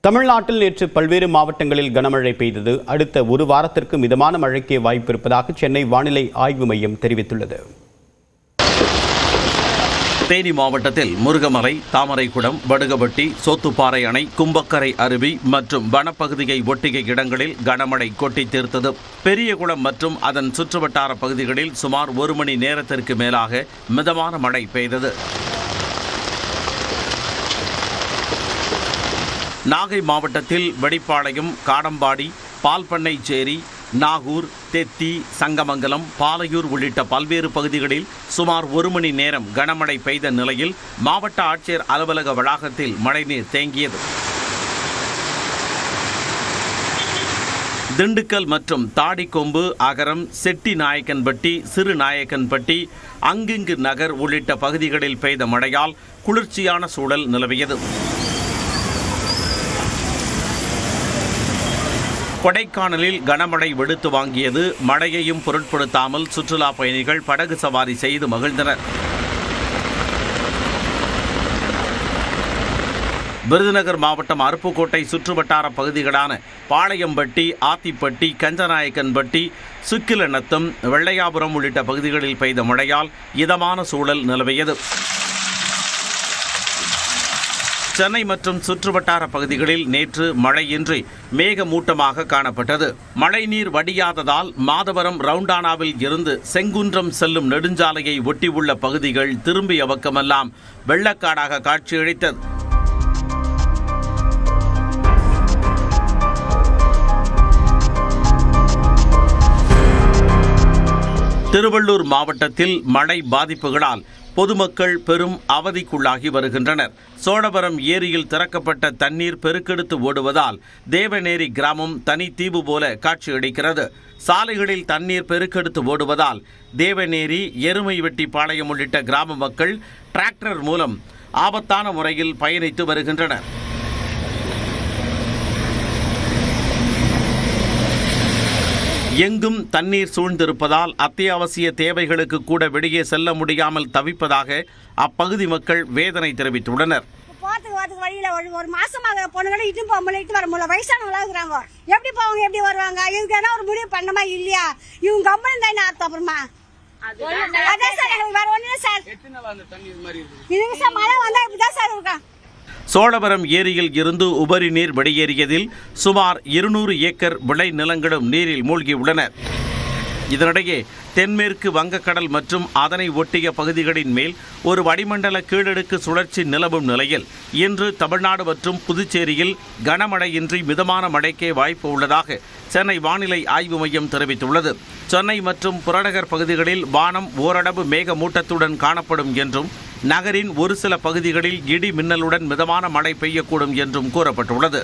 தமிழ்நாட்டில் நேற்று பல்வேறு மாவட்டங்களில் கனமழை பெய்தது. அடுத்த ஒரு வாரத்திற்கு மிதமான மழைக்கே வாய்ப்பு இருப்பதாக சென்னை வானிலை ஆய்வு மையம் தெரிவித்துள்ளது. தேனி மாவட்டத்தில் முருகமலை, தாமரைக்குடம், வடுகபட்டி, சோத்துப்பாறை அணை, கும்பக்கரை அருவி மற்றும் வனப்பகுதியை ஒட்டிய இடங்களில் கனமழை கொட்டி தீர்த்தது. பெரியகுளம் மற்றும் அதன் சுற்றுவட்டார பகுதிகளில் சுமார் 1 மணி நேரத்திற்கு மேலாக மிதமான மழை பெய்தது. நாகை மாவட்டத்தில் வெடிப்பாளையம், காடம்பாடி, பால்பண்ணைச்சேரி, நாகூர், தெத்தி, சங்கமங்கலம், பாலையூர் உள்ளிட்ட பல்வேறு பகுதிகளில் சுமார் 1 மணி நேரம் கனமழை பெய்த நிலையில் மாவட்ட ஆட்சியர் அலுவலக வளாகத்தில் மழைநீர் தேங்கியது. திண்டுக்கல் மற்றும் தாடிக்கொம்பு, அகரம், செட்டி நாயக்கன்பட்டி, சிறு நாயக்கன்பட்டி, அங்கிங்கு நகர் உள்ளிட்ட பகுதிகளில் பெய்த மழையால் குளிர்ச்சியான சூழல் நிலவியது. கொடைக்கானலில் கனமழை வெளுத்து வாங்கியது. மழையையும் பொருட்படுத்தாமல் சுற்றுலா பயணிகள் படகு சவாரி செய்து மகிழ்ந்தனர். விருதுநகர் மாவட்டம் அருப்புக்கோட்டை சுற்றுவட்டார பகுதிகளான பாளையம்பட்டி, ஆத்திப்பட்டி, கஞ்சநாயக்கன்பட்டி, சுக்கிலநத்தம், வெள்ளையாபுரம் உள்ளிட்ட பகுதிகளில் பெய்த மழையால் இதமான சூழல் நிலவியது. சென்னை மற்றும் சுற்றுவட்டார பகுதிகளில் நேற்று மழையின்றி மேகமூட்டமாக காணப்பட்டது. மழைநீர் வடியாததால் மாதவரம் ரவுண்டானாவில் இருந்து செங்குன்றம் செல்லும் நெடுஞ்சாலையை ஒட்டியுள்ள பகுதிகள் திரும்பிய பக்கமெல்லாம் வெள்ளக்காடாக காட்சியளித்தது. திருவள்ளூர் மாவட்டத்தில் மழை பாதிப்புகளால் பொதுமக்கள் பெரும் அவதிக்குள்ளாகி வருகின்றனர். சோழவரம் ஏரியில் திறக்கப்பட்ட தண்ணீர் பெருக்கெடுத்து ஓடுவதால் தேவநேரி கிராமம் தனி தீவு போல காட்சியளிக்கிறது. சாலைகளில் தண்ணீர் பெருக்கெடுத்து ஓடுவதால் தேவநேரி, எருமைவெட்டி பாளையம் உள்ளிட்ட கிராம மக்கள் டிராக்டர் மூலம் ஆபத்தான முறையில் பயணித்து வருகின்றனர். எங்கும் தண்ணீர் சூழ்ந்திருப்பதால் அத்தியாவசிய தேவைகளுக்கு கூட வெளியே செல்ல முடியாமல் தவிப்பதாக அப்பகுதி மக்கள் வேதனை தெரிவித்துள்ளனர். வழியில ஒரு மாசமாக பொண்ணுங்களை இட்டு போக முடியல, வர முடியல, வயசானவங்களா இருக்கிறாங்க. எப்படி போவாங்க, எப்படி வருவாங்க? இதுக்கு என்ன ஒரு முடிவு பண்ணமா இல்லையா? இவங்க கம்பெனி தானே அர்த்தம். அப்புறமா அதான் சார், எனக்கு வேற ஒண்ணு சார். இதுங்க சார் மழை வந்தா இப்படிதான் சார் இருக்கா. சோழவரம் ஏரியில் இருந்து உபரி நீர் வெளியேறியதில் சுமார் 200 ஏக்கர் விளை நிலங்களும் நீரில் மூழ்கியுள்ளன. இதனிடையே தென்மேற்கு வங்கக்கடல் மற்றும் அதனை ஒட்டிய பகுதிகளின் மேல் ஒரு வளிமண்டல கீழடுக்கு சுழற்சி நிலவும் நிலையில் இன்று தமிழ்நாடு மற்றும் புதுச்சேரியில் கனமழையின்றி மிதமான மழைக்கே வாய்ப்பு உள்ளதாக சென்னை வானிலை ஆய்வு மையம் தெரிவித்துள்ளது. சென்னை மற்றும் புறநகர் பகுதிகளில் வானம் ஓரளவு மேகமூட்டத்துடன் காணப்படும் என்றும் நகரின் ஒரு சில பகுதிகளில் இடி மின்னலுடன் மிதமான மழை பெய்யக்கூடும் என்றும் கூறப்பட்டுள்ளது.